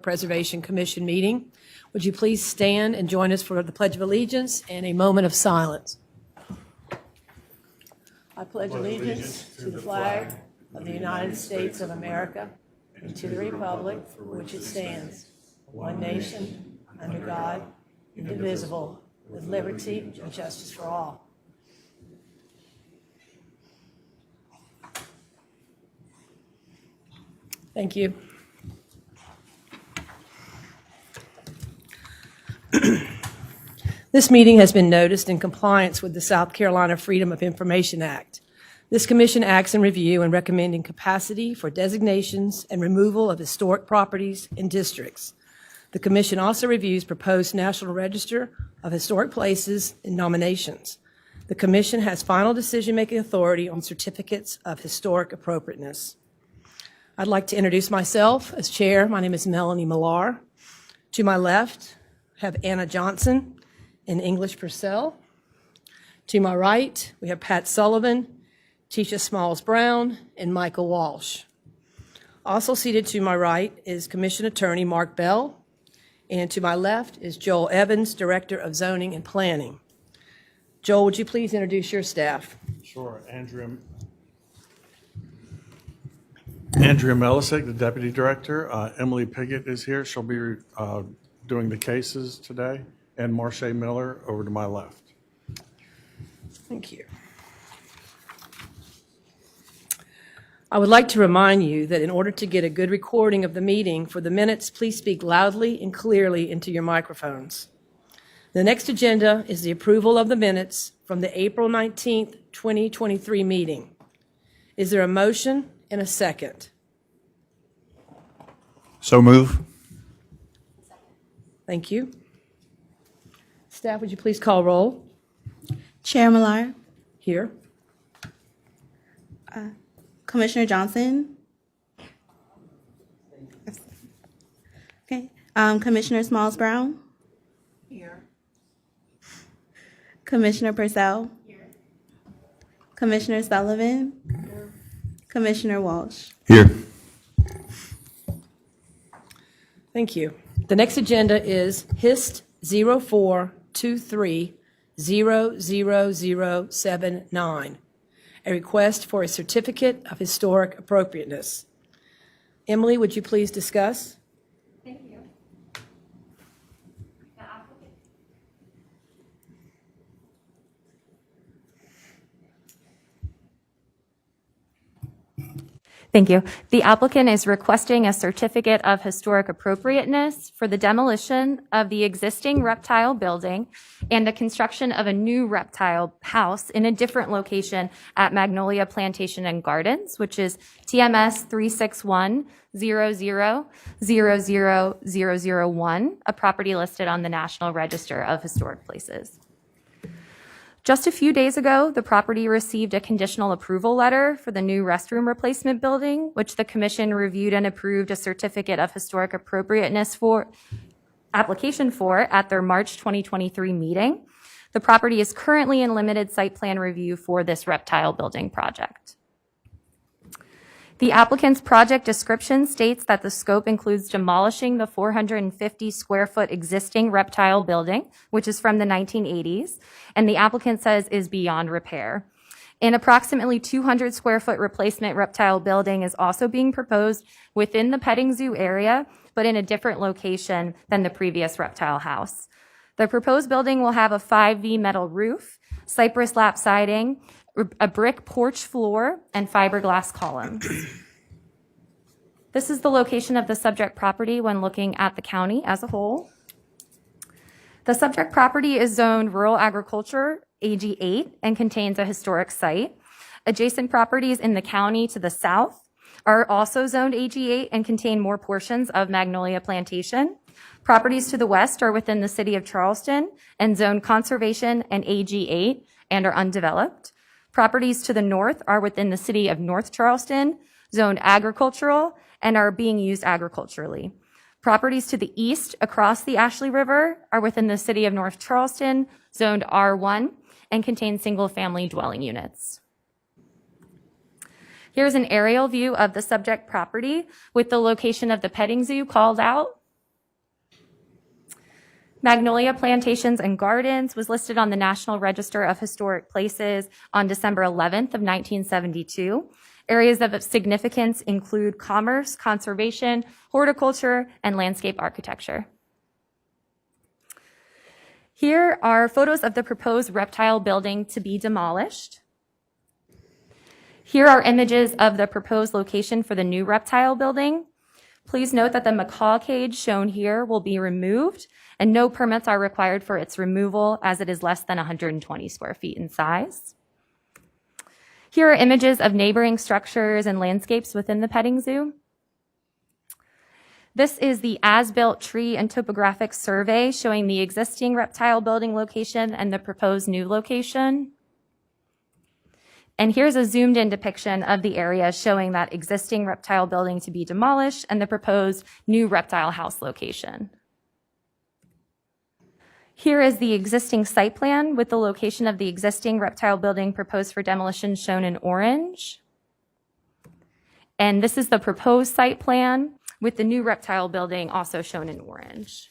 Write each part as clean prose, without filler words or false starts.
Preservation Commission meeting. Would you please stand and join us for the Pledge of Allegiance and a moment of silence? I pledge allegiance to the flag of the United States of America and to the republic for which it stands, one nation, under God, indivisible, with liberty and justice for all. Thank you. This meeting has been noticed in compliance with the South Carolina Freedom of Information Act. This commission acts in review and recommending capacity for designations and removal of historic properties and districts. The commission also reviews proposed National Register of Historic Places and nominations. The commission has final decision-making authority on certificates of historic appropriateness. I'd like to introduce myself as chair. My name is Melanie Millar. To my left, I have Anna Johnson and English Purcell. To my right, we have Pat Sullivan, Tisha Smalls-Brown, and Michael Walsh. Also seated to my right is Commission Attorney Mark Bell, and to my left is Joel Evans, Director of Zoning and Planning. Joel, would you please introduce your staff? Sure. Andrea Melisek, the Deputy Director. Emily Piggott is here. She'll be doing the cases today. And Marche Miller over to my left. Thank you. I would like to remind you that in order to get a good recording of the meeting, for the minutes, please speak loudly and clearly into your microphones. The next agenda is the approval of the minutes from the April 19th, 2023 meeting. Is there a motion and a second? So move. Thank you. Staff, would you please call roll? Chair Millar. Here. Commissioner Johnson. Okay. Commissioner Smalls-Brown. Here. Commissioner Purcell. Here. Commissioner Sullivan. Here. Commissioner Walsh. Here. Thank you. The next agenda is HIST 0423000079, a request for a certificate of historic appropriateness. Emily, would you please discuss? Thank you. The applicant. Thank you. The applicant is requesting a certificate of historic appropriateness for the demolition of the existing reptile building and the construction of a new reptile house in a different location at Magnolia Plantation and Gardens, which is TMS 36100000001, a property listed on the National Register of Historic Places. Just a few days ago, the property received a conditional approval letter for the new restroom replacement building, which the commission reviewed and approved a certificate of historic appropriateness application for at their March 2023 meeting. The property is currently in limited site plan review for this reptile building project. The applicant's project description states that the scope includes demolishing the 450 square foot existing reptile building, which is from the 1980s, and the applicant says is beyond repair. An approximately 200 square foot replacement reptile building is also being proposed within the petting zoo area, but in a different location than the previous reptile house. The proposed building will have a 5V metal roof, cypress lap siding, a brick porch floor, and fiberglass columns. This is the location of the subject property when looking at the county as a whole. The subject property is zoned rural agriculture, AG 8, and contains a historic site. Adjacent properties in the county to the south are also zoned AG 8 and contain more portions of Magnolia Plantation. Properties to the west are within the city of Charleston and zoned conservation and AG 8 and are undeveloped. Properties to the north are within the city of North Charleston, zoned agricultural, and are being used agriculturally. Properties to the east across the Ashley River are within the city of North Charleston, zoned R1, and contain single-family dwelling units. Here's an aerial view of the subject property with the location of the petting zoo called out. Magnolia Plantations and Gardens was listed on the National Register of Historic Places on December 11th of 1972. Areas of significance include commerce, conservation, horticulture, and landscape architecture. Here are photos of the proposed reptile building to be demolished. Here are images of the proposed location for the new reptile building. Please note that the macaw cage shown here will be removed, and no permits are required for its removal as it is less than 120 square feet in size. Here are images of neighboring structures and landscapes within the petting zoo. This is the as-built tree and topographic survey showing the existing reptile building location and the proposed new location. And here's a zoomed-in depiction of the area showing that existing reptile building to be demolished and the proposed new reptile house location. Here is the existing site plan with the location of the existing reptile building proposed for demolition shown in orange. And this is the proposed site plan with the new reptile building also shown in orange.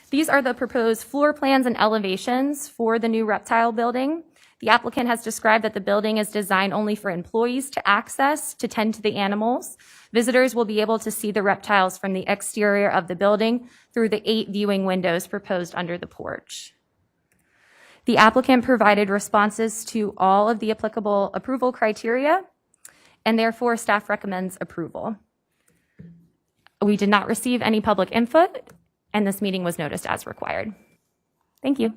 These are the proposed floor plans and elevations for the new reptile building. The applicant has described that the building is designed only for employees to access to tend to the animals. Visitors will be able to see the reptiles from the exterior of the building through the 8 viewing windows proposed under the porch. The applicant provided responses to all of the applicable approval criteria, and therefore staff recommends approval. We did not receive any public input, and this meeting was noticed as required. Thank you.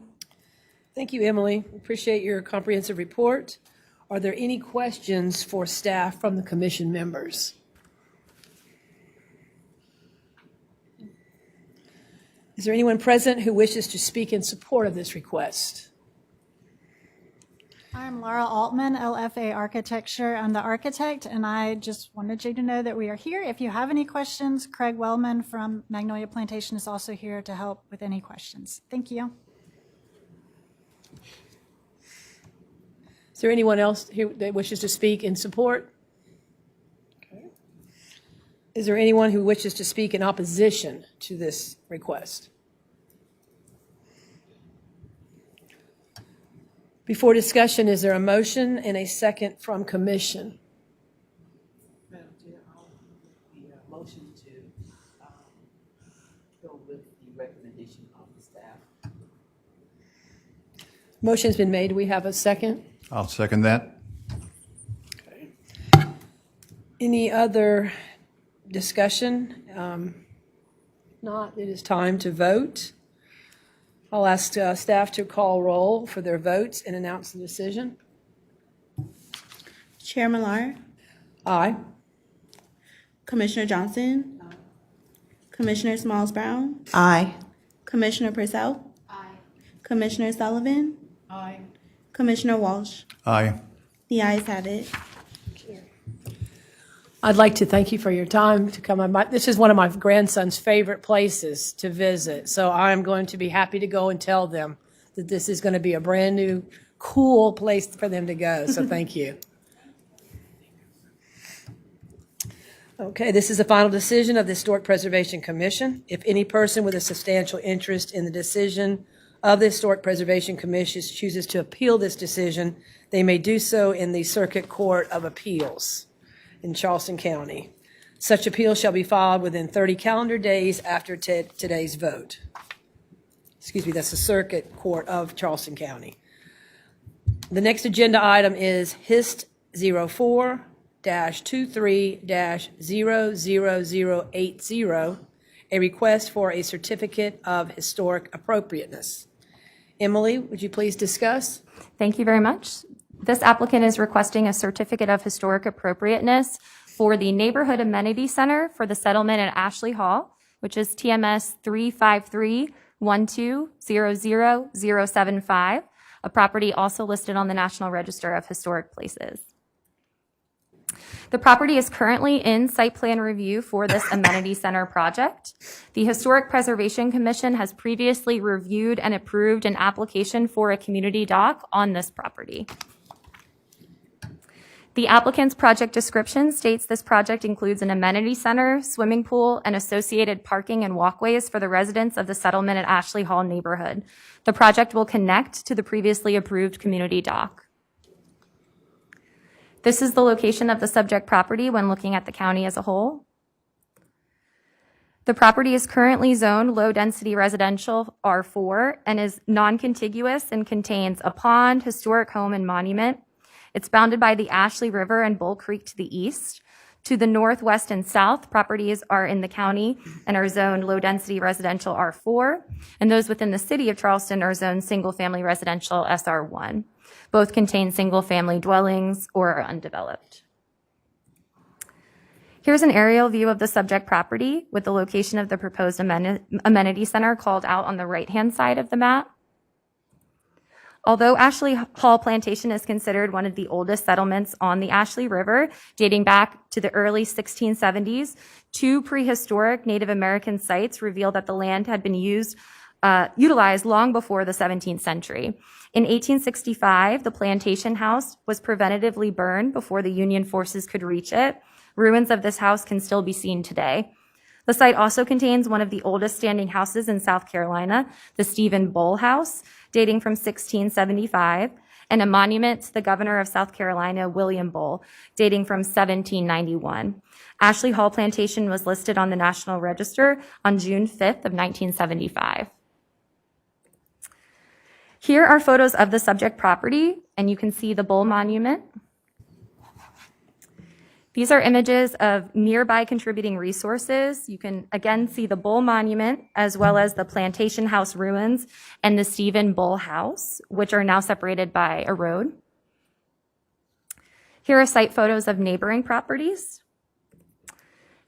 Thank you, Emily. Appreciate your comprehensive report. Are there any questions for staff from the commission members? Is there anyone present who wishes to speak in support of this request? I'm Laura Altman, LFA Architecture. I'm the architect, and I just wanted you to know that we are here. If you have any questions, Craig Wellman from Magnolia Plantation is also here to help with any questions. Thank you. Is there anyone else that wishes to speak in support? Okay. Is there anyone who wishes to speak in opposition to this request? Before discussion, is there a motion and a second from commission? Madam Chair, I'll make the motion to go with the recommendation of the staff. Motion's been made. Do we have a second? I'll second that. Okay. Any other discussion? Not, it is time to vote. I'll ask staff to call roll for their votes and announce the decision. Chair Millar, Aye. Commissioner Johnson, Commissioner Smalls-Brown, Aye. Commissioner Purcell, Commissioner Sullivan, Aye. Commissioner Walsh. Aye. The ayes have it. I'd like to thank you for your time to come. This is one of my grandson's favorite places to visit, so I'm going to be happy to go and tell them that this is going to be a brand new, cool place for them to go, so thank you. Okay, this is the final decision of the Historic Preservation Commission. If any person with a substantial interest in the decision of the Historic Preservation Commission chooses to appeal this decision, they may do so in the Circuit Court of Appeals in Charleston County. Such appeal shall be filed within 30 calendar days after today's vote. Excuse me, that's the Circuit Court of Charleston County. The next agenda item is HIST 04-23-00080, a request for a certificate of historic appropriateness. Emily, would you please discuss? Thank you very much. This applicant is requesting a certificate of historic appropriateness for the Neighborhood Amenity Center for the settlement at Ashley Hall, which is TMS 353-1200075, a property also listed on the National Register of Historic Places. The property is currently in site plan review for this amenity center project. The Historic Preservation Commission has previously reviewed and approved an application for a community dock on this property. The applicant's project description states this project includes an amenity center, swimming pool, and associated parking and walkways for the residents of the settlement at Ashley Hall neighborhood. The project will connect to the previously approved community dock. This is the location of the subject property when looking at the county as a whole. The property is currently zoned low-density residential R4 and is non-contiguous and contains a pond, historic home, and monument. It's bounded by the Ashley River and Bull Creek to the east. To the northwest and south, properties are in the county and are zoned low-density residential R4, and those within the city of Charleston are zoned single-family residential SR1. Both contain single-family dwellings or are undeveloped. Here's an aerial view of the subject property with the location of the proposed amenity center called out on the right-hand side of the map. Although Ashley Hall Plantation is considered one of the oldest settlements on the Ashley River, dating back to the early 1670s, two prehistoric Native American sites reveal that the land had been utilized long before the 17th century. In 1865, the plantation house was preventatively burned before the Union forces could reach it. Ruins of this house can still be seen today. The site also contains one of the oldest standing houses in South Carolina, the Stephen Bull House, dating from 1675, and a monument to the governor of South Carolina, William Bull, dating from 1791. Ashley Hall Plantation was listed on the National Register on June 5th of 1975. Here are photos of the subject property, and you can see the Bull Monument. These are images of nearby contributing resources. You can again see the Bull Monument as well as the Plantation House ruins and the Stephen Bull House, which are now separated by a road. Here are site photos of neighboring properties.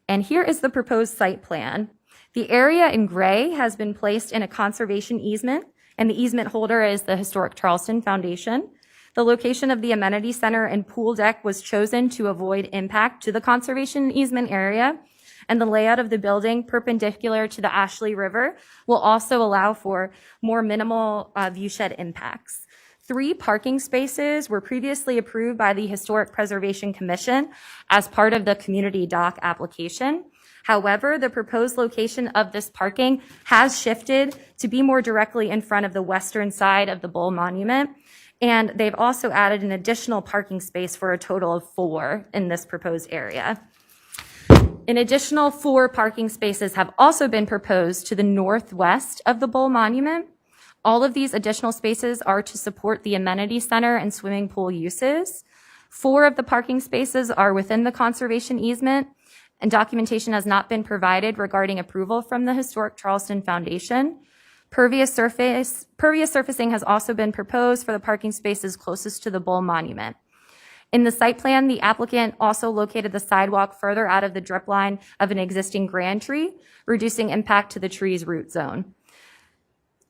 And here is the proposed site plan. The area in gray has been placed in a conservation easement, and the easement holder is the Historic Charleston Foundation. The location of the amenity center and pool deck was chosen to avoid impact to the conservation easement area, and the layout of the building perpendicular to the Ashley River will also allow for more minimal viewshed impacts. 3 parking spaces were previously approved by the Historic Preservation Commission as part of the community dock application. However, the proposed location of this parking has shifted to be more directly in front of the western side of the Bull Monument. And they've also added an additional parking space for a total of 4 in this proposed area. An additional 4 parking spaces have also been proposed to the northwest of the Bull Monument. All of these additional spaces are to support the amenity center and swimming pool uses. 4 of the parking spaces are within the conservation easement, and documentation has not been provided regarding approval from the Historic Charleston Foundation. Pervious surfacing has also been proposed for the parking spaces closest to the Bull Monument. In the site plan, the applicant also located the sidewalk further out of the drip line of an existing grand tree, reducing impact to the tree's root zone.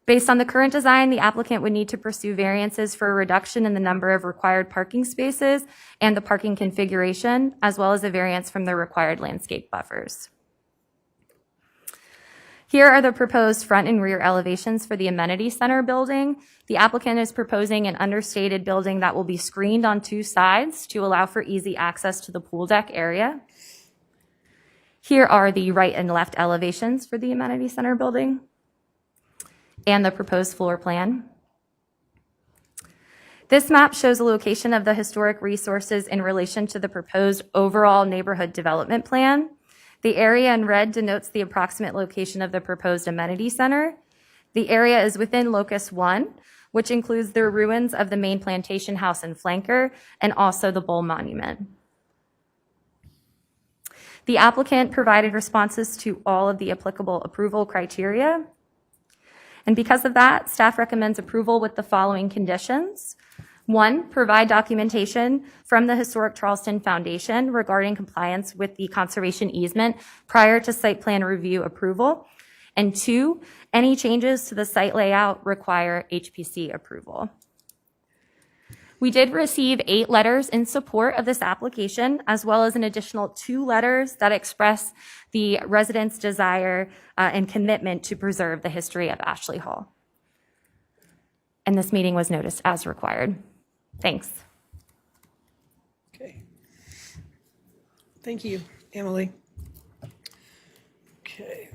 Based on the current design, the applicant would need to pursue variances for a reduction in the number of required parking spaces and the parking configuration, as well as a variance from the required landscape buffers. Here are the proposed front and rear elevations for the amenity center building. The applicant is proposing an understated building that will be screened on 2 sides to allow for easy access to the pool deck area. Here are the right and left elevations for the amenity center building and the proposed floor plan. This map shows the location of the historic resources in relation to the proposed overall neighborhood development plan. The area in red denotes the approximate location of the proposed amenity center. The area is within Locus 1, which includes the ruins of the main plantation house and flanker, and also the Bull Monument. The applicant provided responses to all of the applicable approval criteria. And because of that, staff recommends approval with the following conditions. 1, provide documentation from the Historic Charleston Foundation regarding compliance with the conservation easement prior to site plan review approval. And 2, any changes to the site layout require HPC approval. We did receive 8 letters in support of this application, as well as an additional 2 letters that express the residents' desire and commitment to preserve the history of Ashley Hall. And this meeting was noticed as required. Thanks. Okay. Thank you, Emily. Okay.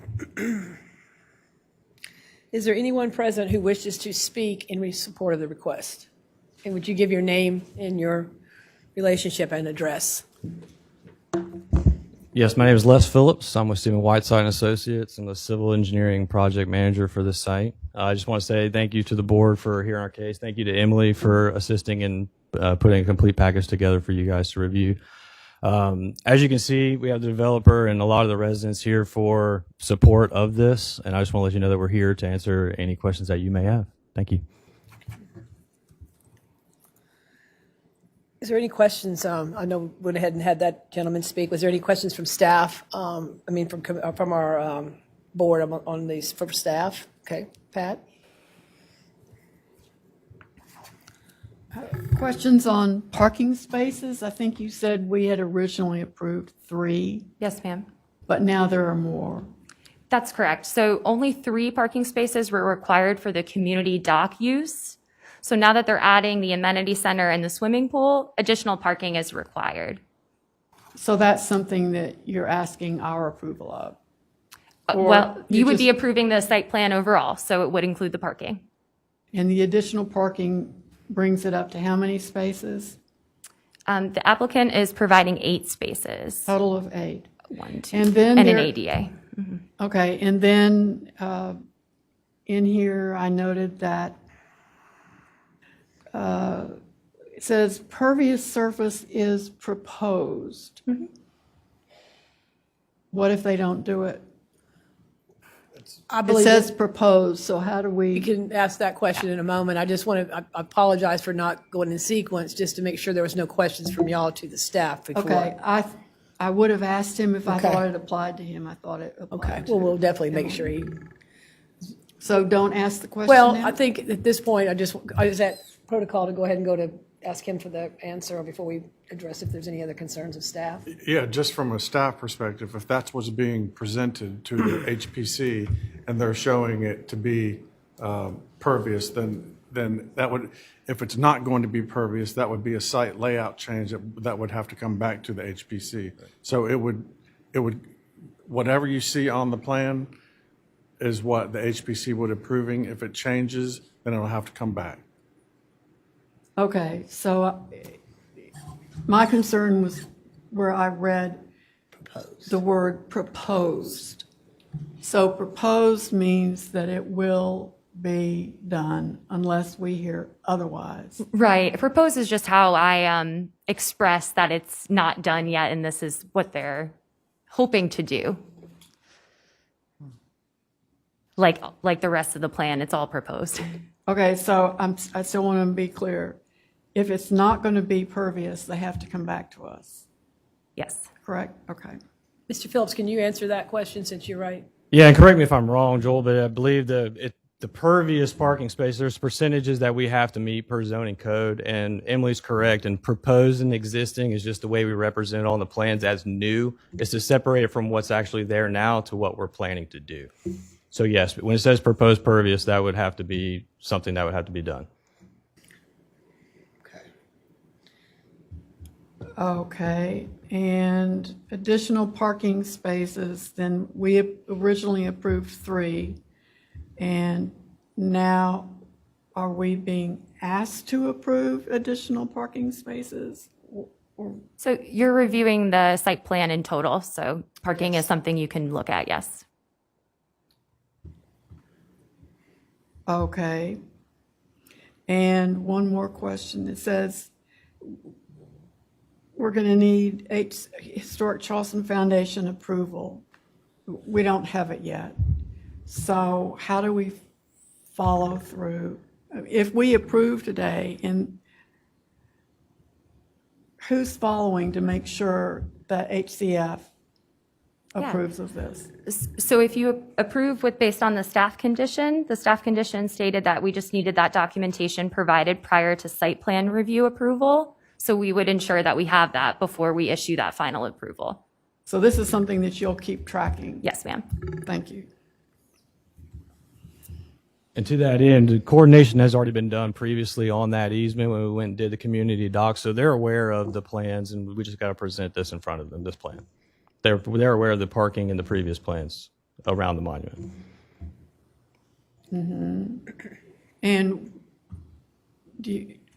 Is there anyone present who wishes to speak in support of the request? And would you give your name and your relationship and address? Yes, my name is Les Phillips. I'm with Stephen Whiteside and Associates. I'm the civil engineering project manager for this site. I just want to say thank you to the board for hearing our case. Thank you to Emily for assisting in putting a complete package together for you guys to review. As you can see, we have the developer and a lot of the residents here for support of this, and I just want to let you know that we're here to answer any questions that you may have. Thank you. Is there any questions? I know we went ahead and had that gentleman speak. Was there any questions from staff? From our board on these for staff? Okay, Pat? Questions on parking spaces? I think you said we had originally approved 3, Yes, ma'am. but now there are more. That's correct. So only 3 parking spaces were required for the community dock use. So now that they're adding the amenity center and the swimming pool, additional parking is required. So that's something that you're asking our approval of? Or Well, you would be just- approving the site plan overall, so it would include the parking. And the additional parking brings it up to how many spaces? The applicant is providing 8 spaces. Total of 8. 1, 2, And then and an there- ADA. Okay, and then in here, I noted that it says pervious surface is proposed. What if they don't do it? I It believe says proposed, so how do we we? can ask that question in a moment. I just want to I apologize for not going in sequence, just to make sure there was no questions from y'all to the staff before. Okay, I would have asked him if I Okay. thought it applied to him. I thought it Okay, applied to well, him. we'll definitely make sure he. So don't ask the question Well, now? I think at this point, is that protocol to go ahead and go to ask him for the answer before we address if there's any other concerns of staff? Yeah, just from a staff perspective, if that's what's being presented to the HPC and they're showing it to be pervious, then that would, if it's not going to be pervious, that would be a site layout change that would have to come back to the HPC. So it would, whatever you see on the plan is what the HPC would approving. If it changes, then it'll have to come back. Okay, so my concern was where I read the word proposed. So proposed means that it will be done unless we hear otherwise. Right. Propose is just how I express that it's not done yet, and this is what they're hoping to do. Like the rest of the plan, it's all proposed. Okay, so I still want to be clear. If it's not going to be pervious, they have to come back to us, Yes. correct? Okay. Mr. Phillips, can you answer that question since you're right? Yeah, and correct me if I'm wrong, Joel, but I believe the pervious parking space, there's percentages that we have to meet per zoning code, and Emily's correct, and proposed and existing is just the way we represent it on the plans as new. It's to separate it from what's actually there now to what we're planning to do. So yes, when it says proposed pervious, that would have to be something that would have to be done. Okay, and additional parking spaces, then we originally approved 3, and now are we being asked to approve additional parking spaces? So you're reviewing the site plan in total, so parking is something you can look at, yes. Okay. And one more question. It says we're going to need Historic Charleston Foundation approval. We don't have it yet. So how do we follow through? If we approve today, and who's following to make sure that HCF approves of this? So if you approve based on the staff condition stated that we just needed that documentation provided prior to site plan review approval. So we would ensure that we have that before we issue that final approval. So this is something that you'll keep tracking? Yes, ma'am. Thank you. And to that end, the coordination has already been done previously on that easement when we went and did the community dock. So they're aware of the plans, and we just got to present this in front of them, this plan. They're aware of the parking and the previous plans around the monument. And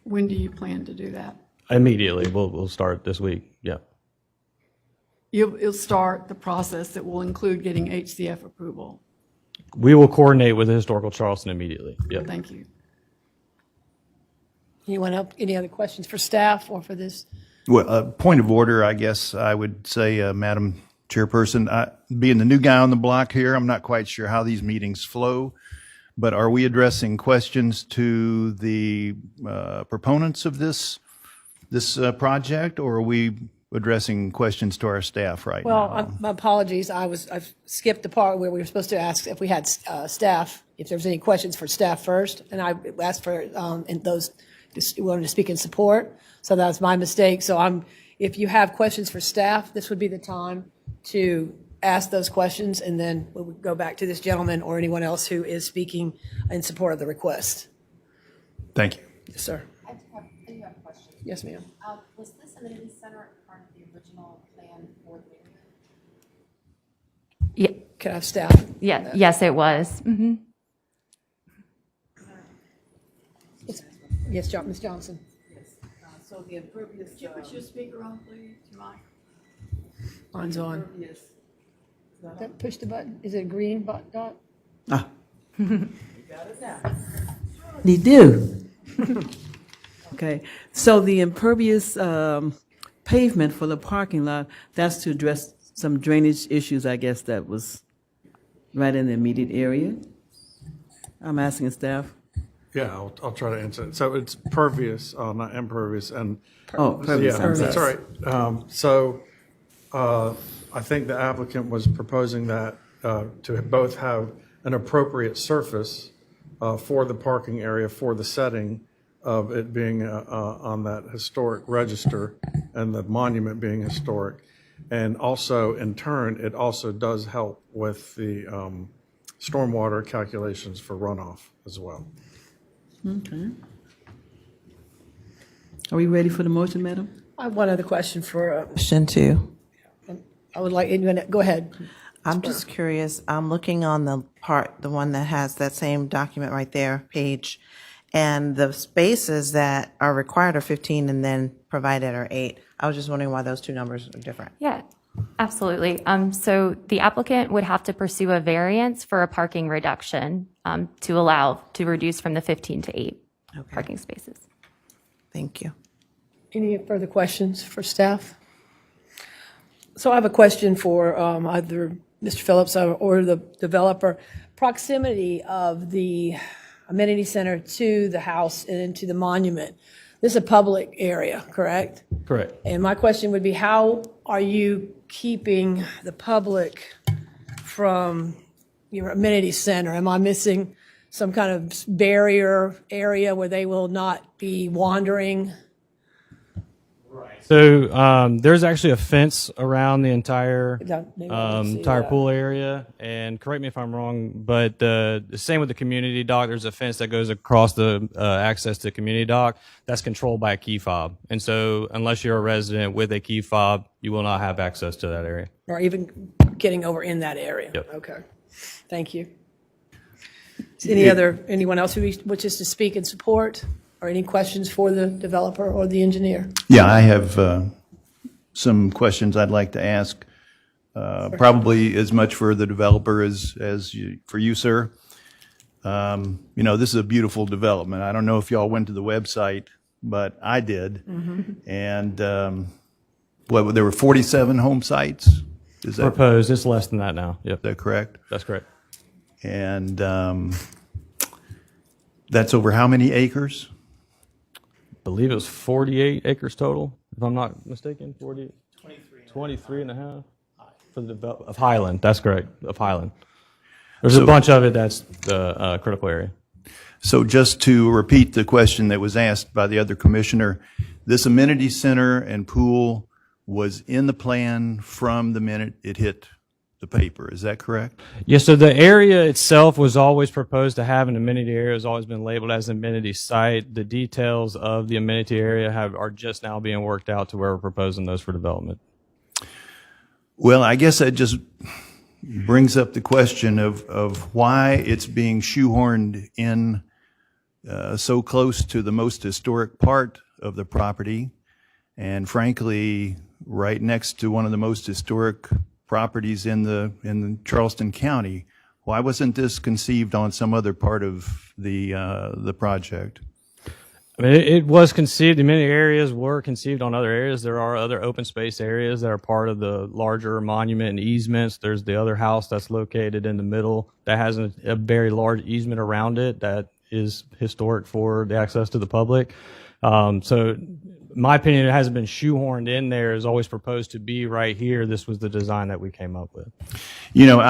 when do you plan to do that? Immediately, we'll start this week. Yeah. You'll start the process that will include getting HCF approval. We will coordinate with the Historical Charleston immediately. Yeah. Thank you. Anyone else, any other questions for staff or for this? Well, point of order, I guess I would say, Madam Chairperson, being the new guy on the block here, I'm not quite sure how these meetings flow, but are we addressing questions to the proponents of this project, or are we addressing questions to our staff right now? Well, my apologies. I've skipped the part where we were supposed to ask if we had staff, if there was any questions for staff first, and I asked for and those who wanted to speak in support. So that was my mistake. So if you have questions for staff, this would be the time to ask those questions, and then we would go back to this gentleman or anyone else who is speaking in support of the request. Thank you. Yes, sir. I do have a question. Yes, ma'am. Was this amenity center part of the original plan for the area? Yeah, Can I have staff? yeah, yes, it was. Yes, Ms. Johnson. So the impervious. Could you put your speaker on, please, Mike? Mine's on. Push the button. Is it a green dot? They do. Okay, so the impervious pavement for the parking lot, that's to address some drainage issues, I guess, that was right in the immediate area. I'm asking staff. Yeah, I'll try to answer it. So it's pervious, not impervious, and Oh, pervious, yeah, I'm sorry. that's all right. I think the applicant was proposing that to both have an appropriate surface for the parking area for the setting of it being on that historic register and the monument being historic. And also, in turn, it also does help with the stormwater calculations for runoff as well. Okay. Are we ready for the motion, madam? I have one other question for, Question two. I would like, go ahead. I'm just curious, I'm looking on the one that has that same document right there, page, and the spaces that are required are 15 and then provided are 8. I was just wondering why those two numbers are different. Yeah, absolutely. So the applicant would have to pursue a variance for a parking reduction to reduce from the 15 to 8 parking spaces. Thank you. Any further questions for staff? So I have a question for either Mr. Phillips or the developer. Proximity of the amenity center to the house and to the monument. This is a public area, correct? Correct. And my question would be, how are you keeping the public from your amenity center? Am I missing some kind of barrier area where they will not be wandering? So there's actually a fence around the entire Maybe I can see entire that. pool area. And correct me if I'm wrong, but the same with the community dock. There's a fence that goes across the access to the community dock that's controlled by a key fob. And so unless you're a resident with a key fob, you will not have access to that area. Or even getting over in that area? Yep. Okay. Thank you. Is anyone else who wishes to speak in support? Or any questions for the developer or the engineer? Yeah, I have some questions I'd like to ask, probably as much for the developer as for you, sir. This is a beautiful development. I don't know if y'all went to the website, but I did. And there were 47 home sites? Is that Proposed, it's less than that now. Yep, correct? that's correct. And that's over how many acres? Believe it was 48 acres total, if I'm not mistaken. 23 and a half for the of Highland. That's correct, of Highland. There's a bunch of it that's the critical area. So just to repeat the question that was asked by the other commissioner, this amenity center and pool was in the plan from the minute it hit the paper. Is that correct? Yeah, so the area itself was always proposed to have an amenity area. It's always been labeled as an amenity site. The details of the amenity area are just now being worked out to where we're proposing those for development. Well, I guess that just brings up the question of why it's being shoehorned in so close to the most historic part of the property, and frankly, right next to one of the most historic properties in Charleston County. Why wasn't this conceived on some other part of the project? I mean, it was conceived, many areas were conceived on other areas. There are other open space areas that are part of the larger monument and easements. There's the other house that's located in the middle that has a very large easement around it that is historic for the access to the public. So in my opinion, it hasn't been shoehorned in there. It's always proposed to be right here. This was the design that we came up with. You know,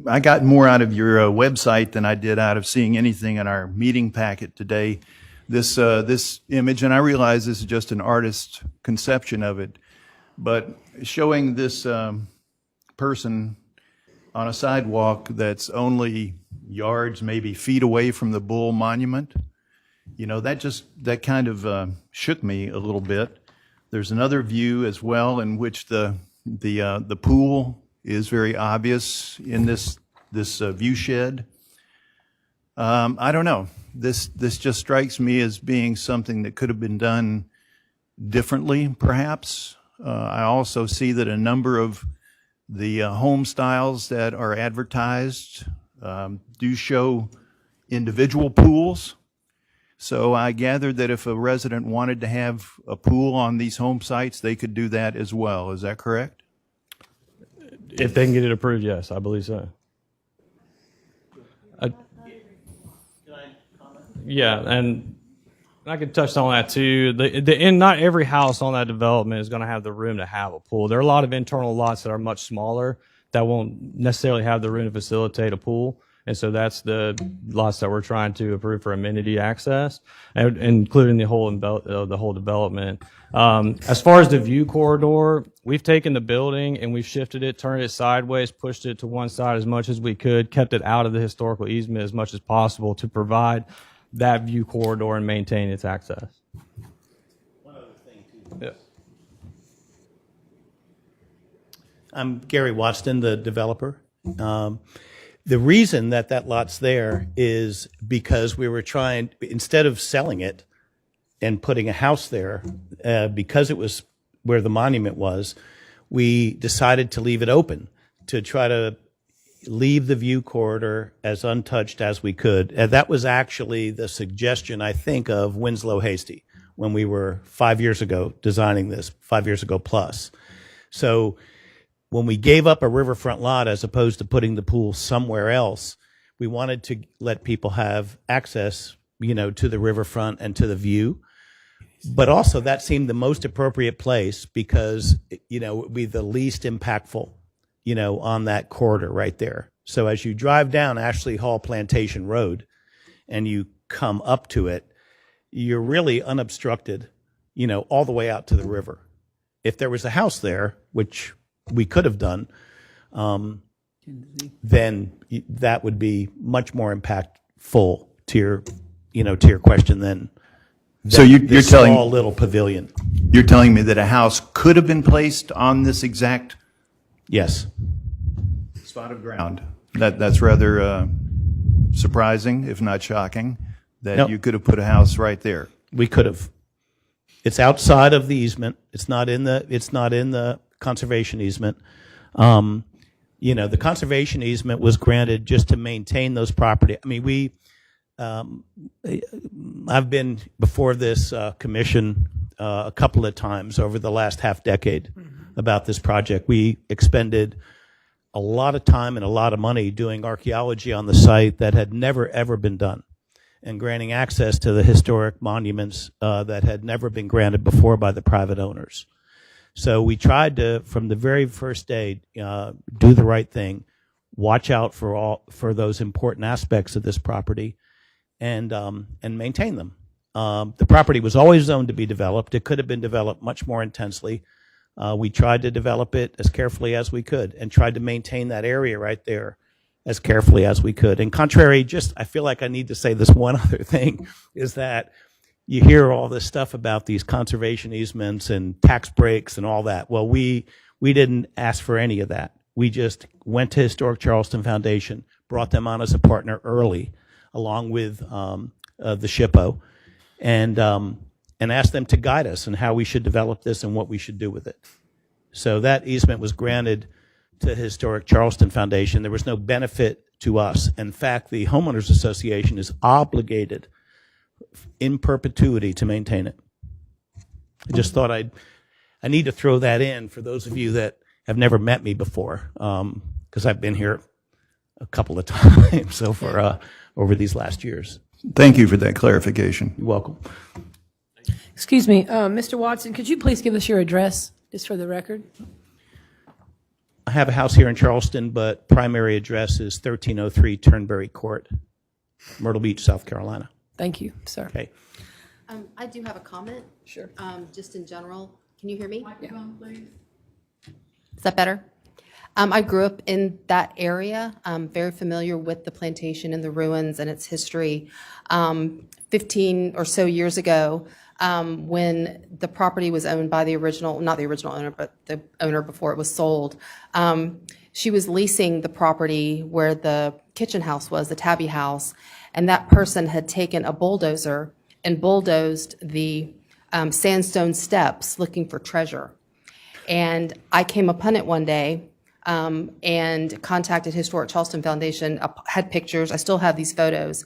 I got more out of your website than I did out of seeing anything in our meeting packet today. This image, and I realize this is just an artist's conception of it, but showing this person on a sidewalk that's only yards, maybe feet away from the Bull Monument, you know, that kind of shook me a little bit. There's another view as well in which the pool is very obvious in this view shed. I don't know. This just strikes me as being something that could have been done differently, perhaps. I also see that a number of the home styles that are advertised do show individual pools. So I gathered that if a resident wanted to have a pool on these home sites, they could do that as well. Is that correct? If they can get it approved, yes, I believe so. Yeah, and I could touch on that too. And not every house on that development is going to have the room to have a pool. There are a lot of internal lots that are much smaller that won't necessarily have the room to facilitate a pool. And so that's the lots that we're trying to approve for amenity access, including the whole development. As far as the view corridor, we've taken the building and we've shifted it, turned it sideways, pushed it to one side as much as we could, kept it out of the historical easement as much as possible to provide that view corridor and maintain its access. One other thing, too. Yeah. I'm Gary Watson, the developer. The reason that lot's there is because we were trying, instead of selling it and putting a house there, because it was where the monument was, we decided to leave it open to try to leave the view corridor as untouched as we could. And that was actually the suggestion, I think, of Winslow Hasty when we were 5 years ago designing this, 5 years ago plus. So when we gave up a riverfront lot as opposed to putting the pool somewhere else, we wanted to let people have access, you know, to the riverfront and to the view. But also that seemed the most appropriate place because, you know, it would be the least impactful, you know, on that corridor right there. So as you drive down Ashley Hall Plantation Road and you come up to it, you're really unobstructed, you know, all the way out to the river. If there was a house there, which we could have done, then that would be much more impactful to your, you know, to your question than So you're telling small little pavilion. You're telling me that a house could have been placed on this exact Yes. spot of ground. That's rather surprising, if not shocking, that No. you could have put a house right there. We could have. It's outside of the easement. It's not in the conservation easement. You know, the conservation easement was granted just to maintain those property. I mean, I've been before this commission a couple of times over the last half decade about this project. We expended a lot of time and a lot of money doing archaeology on the site that had never, ever been done, and granting access to the historic monuments that had never been granted before by the private owners. So we tried to, from the very first day, do the right thing, watch out for those important aspects of this property, and maintain them. The property was always zoned to be developed. It could have been developed much more intensely. We tried to develop it as carefully as we could and tried to maintain that area right there as carefully as we could. And contrary, I feel like I need to say this one other thing, is that you hear all this stuff about these conservation easements and tax breaks and all that. Well, we didn't ask for any of that. We just went to Historic Charleston Foundation, brought them on as a partner early, along with the SHPO, and asked them to guide us in how we should develop this and what we should do with it. So that easement was granted to Historic Charleston Foundation. There was no benefit to us. In fact, the Homeowners Association is obligated in perpetuity to maintain it. I just thought I need to throw that in for those of you that have never met me before, because I've been here a couple of times over these last years. Thank you for that clarification. You're welcome. Excuse me, Mr. Watson, could you please give us your address, just for the record? I have a house here in Charleston, but primary address is 1303 Turnberry Court, Myrtle Beach, South Carolina. Thank you, sir. Okay. I do have a comment. Sure. Just in general. Can you hear me? Microphone, please. Is that better? I grew up in that area. I'm very familiar with the plantation and the ruins and its history. 15 or so years ago, when the property was owned by the original, not the original owner, but the owner before it was sold, she was leasing the property where the kitchen house was, the Tabby House, and that person had taken a bulldozer and bulldozed the sandstone steps looking for treasure. And I came upon it one day and contacted Historic Charleston Foundation, had pictures. I still have these photos.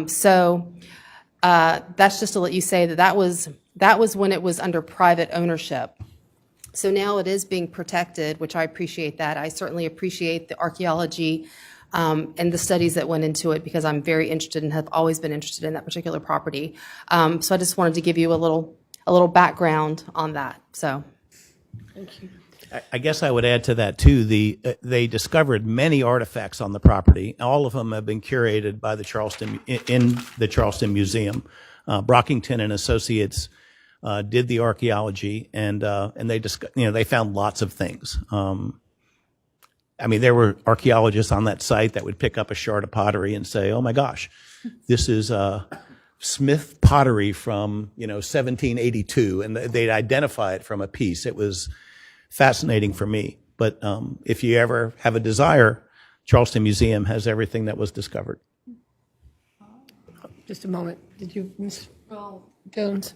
So that's just to let you say that was when it was under private ownership. So now it is being protected, which I appreciate that. I certainly appreciate the archaeology and the studies that went into it, because I'm very interested and have always been interested in that particular property. So I just wanted to give you a little background on that. So, thank you. I guess I would add to that too. They discovered many artifacts on the property. All of them have been curated by the Charleston in the Charleston Museum. Brockington and Associates did the archaeology, and they found lots of things. I mean, there were archaeologists on that site that would pick up a shard of pottery and say, "Oh my gosh, this is Smith pottery from 1782," and they'd identify it from a piece. It was fascinating for me. But if you ever have a desire, Charleston Museum has everything that was discovered. Just a moment. Did you, Ms. Jones?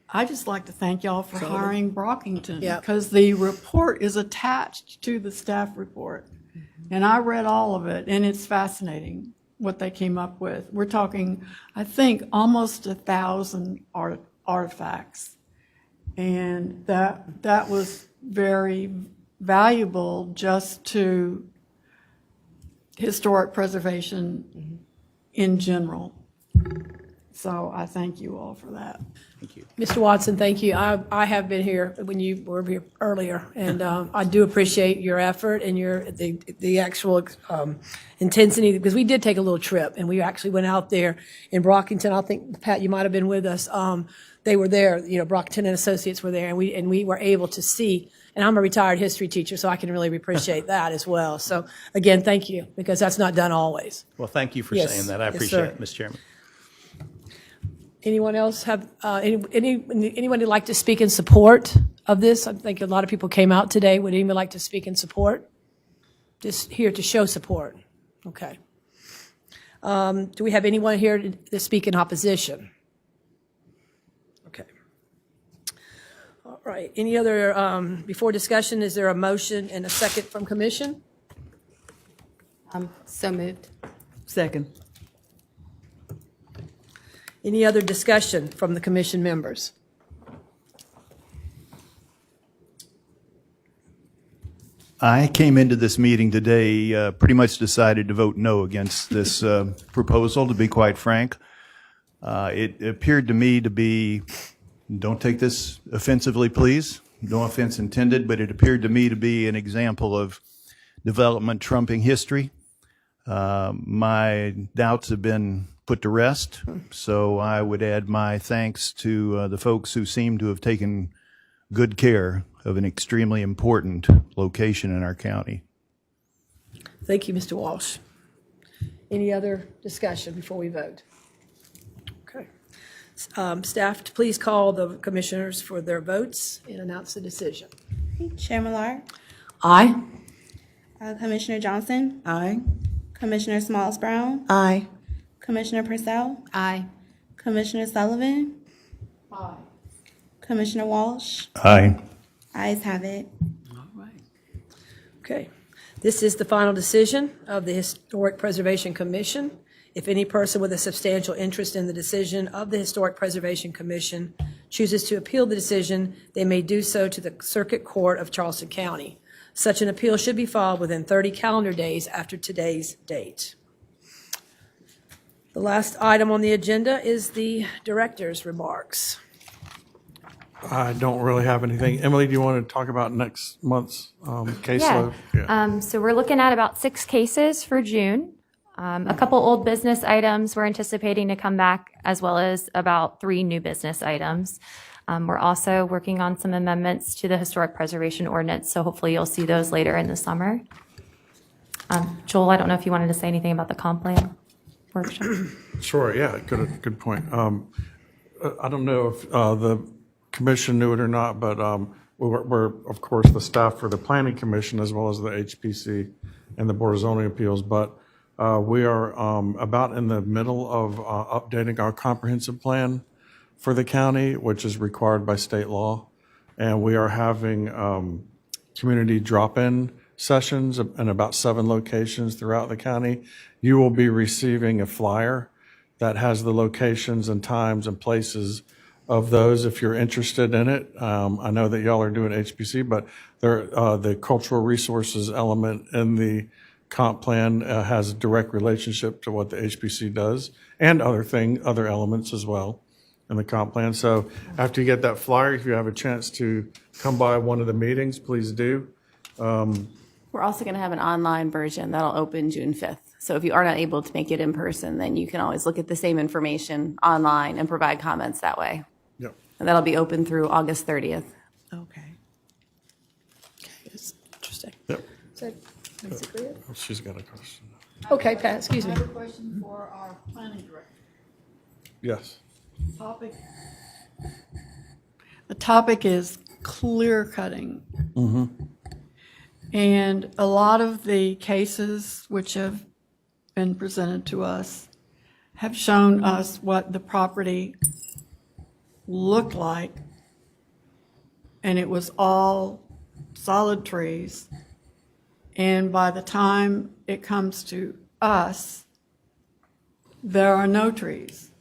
I just like to thank y'all for hiring Brockington, Yep. because the report is attached to the staff report. And I read all of it, and it's fascinating what they came up with. We're talking, I think, almost 1,000 artifacts. And that was very valuable just to historic preservation in general. So I thank you all for that. Thank you. Mr. Watson, thank you. I have been here when you were here earlier, and I do appreciate your effort and the actual intensity, because we did take a little trip, and we actually went out there in Brockington. I think, Pat, you might have been with us. They were there, Brockington and Associates were there, and we were able to see. And I'm a retired history teacher, so I can really appreciate that as well. So again, thank you, because that's not done always. Well, thank you for Yes. saying that. I Yes, appreciate sir. it, Ms. Chairman. Anyone else have, anyone who'd like to speak in support of this? I think a lot of people came out today. Would anyone like to speak in support? Just here to show support. Okay. Do we have anyone here to speak in opposition? Okay. All right. Any other, before discussion, is there a motion and a second from commission? So moved. Second. Any other discussion from the commission members? I came into this meeting today pretty much decided to vote no against this proposal, to be quite frank. It appeared to me to be, don't take this offensively, please, no offense intended, but it appeared to me to be an example of development trumping history. My doubts have been put to rest, so I would add my thanks to the folks who seem to have taken good care of an extremely important location in our county. Thank you, Mr. Walsh. Any other discussion before we vote? Okay. Staff, please call the commissioners for their votes and announce the decision. Chair Millar, Aye. Commissioner Johnson, Aye. Commissioner Smalls Brown, Aye. Commissioner Purcell, Aye. Commissioner Sullivan, Commissioner Walsh. Aye. Ayes have it. Okay. This is the final decision of the Historic Preservation Commission. If any person with a substantial interest in the decision of the Historic Preservation Commission chooses to appeal the decision, they may do so to the Circuit Court of Charleston County. Such an appeal should be filed within 30 calendar days after today's date. The last item on the agenda is the director's remarks. I don't really have anything. Emily, do you want to talk about next month's caseload? So we're looking at about 6 cases for June. A couple old business items we're anticipating to come back, as well as about 3 new business items. We're also working on some amendments to the Historic Preservation Ordinance, so hopefully you'll see those later in the summer. Joel, I don't know if you wanted to say anything about the comp plan workshop. Sure, yeah, good point. I don't know if the commission knew it or not, but we're, of course, the staff for the Planning Commission as well as the HPC and the Board of Zoning Appeals, but we are about in the middle of updating our comprehensive plan for the county, which is required by state law. And we are having community drop-in sessions in about 7 locations throughout the county. You will be receiving a flyer that has the locations and times and places of those if you're interested in it. I know that y'all are doing HPC, but the cultural resources element in the comp plan has a direct relationship to what the HPC does and other elements as well in the comp plan. So after you get that flyer, if you have a chance to come by one of the meetings, please do. We're also going to have an online version that'll open June 5th. So if you are not able to make it in person, then you can always look at the same information online and provide comments that way. Yep. And that'll be open through August 30th. Okay. It's interesting. Yep. Is that basically it? She's got a question. Okay, Pat, excuse me. I have a question for our planning director. Yes. The topic is clear cutting. And a lot of the cases which have been presented to us have shown us what the property looked like, and it was all solid trees. And by the time it comes to us, there are no trees.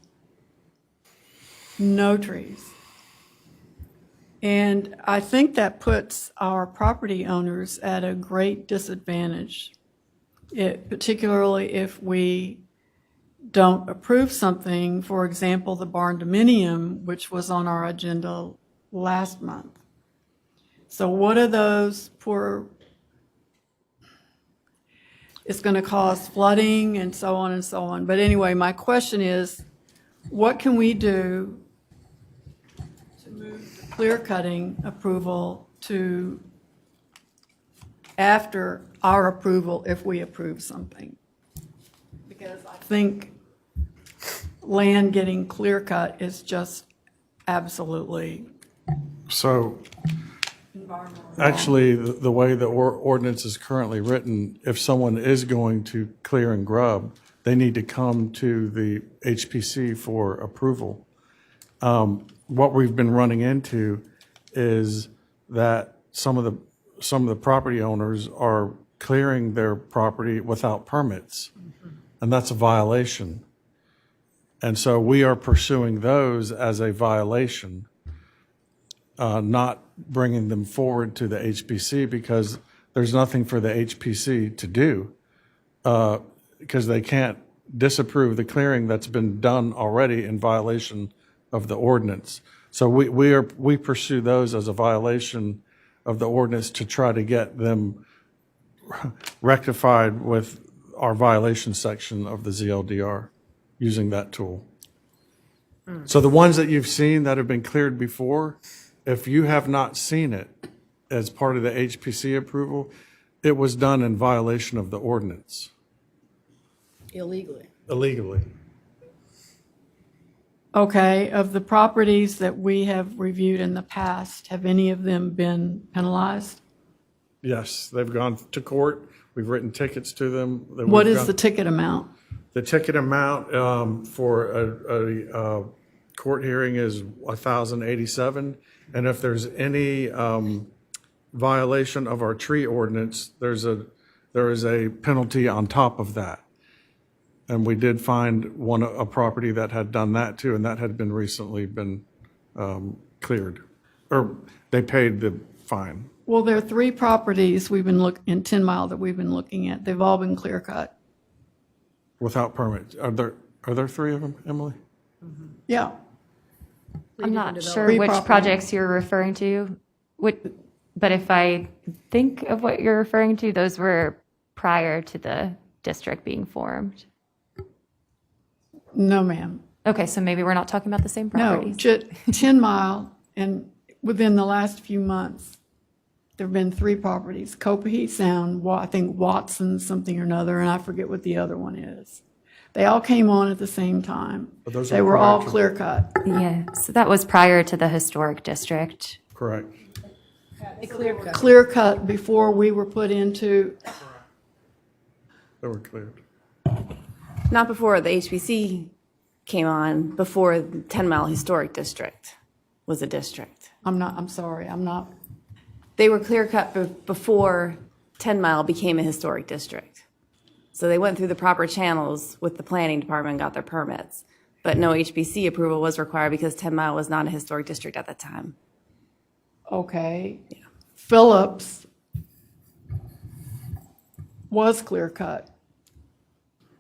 No trees. And I think that puts our property owners at a great disadvantage, particularly if we don't approve something, for example, the barn dominium, which was on our agenda last month. So what are those poor, it's going to cause flooding and so on and so on. But anyway, my question is, what can we do to move the clear cutting approval to after our approval if we approve something? Because I think land getting clear cut is just absolutely So environmentally wrong. actually, the way the ordinance is currently written, if someone is going to clear and grub, they need to come to the HPC for approval. What we've been running into is that some of the property owners are clearing their property without permits, and that's a violation. And so we are pursuing those as a violation, not bringing them forward to the HPC because there's nothing for the HPC to do because they can't disapprove the clearing that's been done already in violation of the ordinance. So we pursue those as a violation of the ordinance to try to get them rectified with our violation section of the ZLDR using that tool. So the ones that you've seen that have been cleared before, if you have not seen it, as part of the HPC approval, it was done in violation of the ordinance. Illegally. Illegally. Okay, of the properties that we have reviewed in the past, have any of them been penalized? Yes, they've gone to court. We've written tickets to them. What is the ticket amount? The ticket amount for a court hearing is $1,087. And if there's any violation of our tree ordinance, there is a penalty on top of that. And we did find a property that had done that too, and that had been recently cleared, or they paid the fine. Well, there are 3 properties we've been in 10 Mile that we've been looking at. They've all been clear cut. Without permit. Are there 3 of them, Emily? Yeah. I'm not sure Three which properties. projects you're referring to. But if I think of what you're referring to, those were prior to the district being formed. No, ma'am. Okay, so maybe we're not talking about the same No, properties. 10 Mile, and within the last few months, there have been 3 properties. Copaheat Sound, I think Watson something or another, and I forget what the other one is. They all came on at the same time. But those They are were all prior to- clear cut. Yeah, so that was prior to the historic district. Correct. Clear cut before we were put into, They were cleared. Not before the HPC came on, before the 10 Mile Historic District was a district. I'm sorry, I'm not, They were clear cut before 10 Mile became a historic district. So they went through the proper channels with the planning department and got their permits. But no HPC approval was required because 10 Mile was not a historic district at that time. okay. Phillips was clear cut.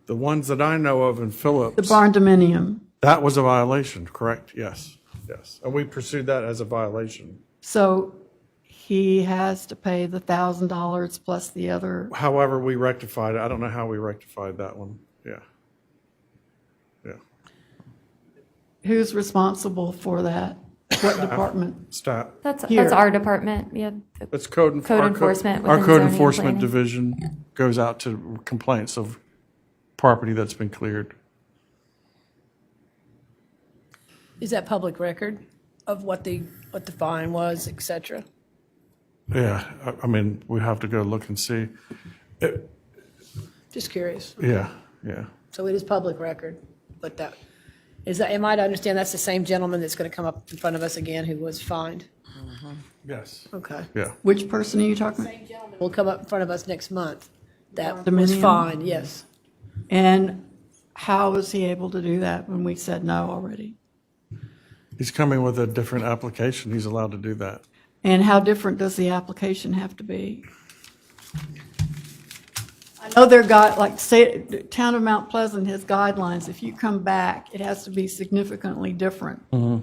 The ones that I know of in Phillips. The barn dominium. That was a violation, correct? Yes, yes. And we pursued that as a violation. So he has to pay the $1,000 plus the other. However, we rectified it. I don't know how we rectified that one. Yeah. Yeah. Who's responsible for that? What department? Staff. That's Here. our department. Yeah. It's code enforcement Our within code zoning and enforcement planning. division goes out to complaints of property that's been cleared. Is that public record of what the fine was, et cetera? Yeah, I mean, we have to go look and see. Just curious. Yeah, yeah. So it is public record, but am I to understand that's the same gentleman that's going to come up in front of us again who was fined? Yes. Okay. Yeah. Which person are you talking about? Will come up in front of us next month. That was Dominion? fined, yes. And how was he able to do that when we said no already? He's coming with a different application. He's allowed to do that. And how different does the application have to be? I know they're like, say, Town of Mount Pleasant has guidelines. If you come back, it has to be significantly different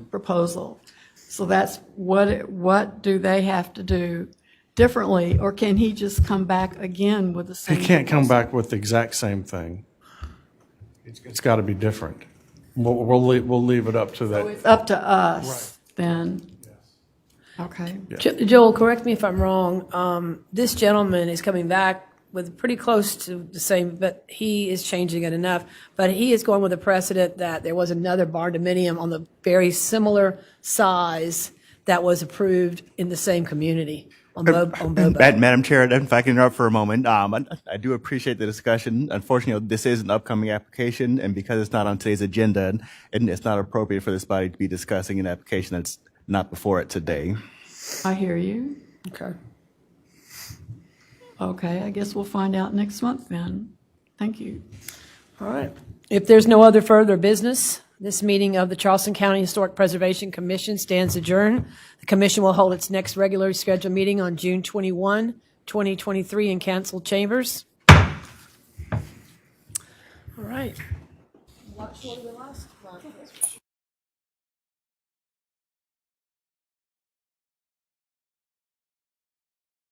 proposal. So that's what do they have to do differently? Or can he just come back again with the same? He can't come back with the exact same thing. It's got to be different. We'll leave it up to that. It's up to us then. Okay. Joel, correct me if I'm wrong. This gentleman is coming back with pretty close to the same, but he is changing it enough. But he is going with a precedent that there was another barn dominium on the very similar size that was approved in the same community on Bobo. Madam Chair, if I can interrupt for a moment, I do appreciate the discussion. Unfortunately, this is an upcoming application, and because it's not on today's agenda, and it's not appropriate for this body to be discussing an application that's not before it today. I hear you. Okay. Okay, I guess we'll find out next month then. Thank you. All right. If there's no other further business, this meeting of the Charleston County Historic Preservation Commission stands adjourned. The commission will hold its next regularly scheduled meeting on June 21, 2023 in council chambers. All right.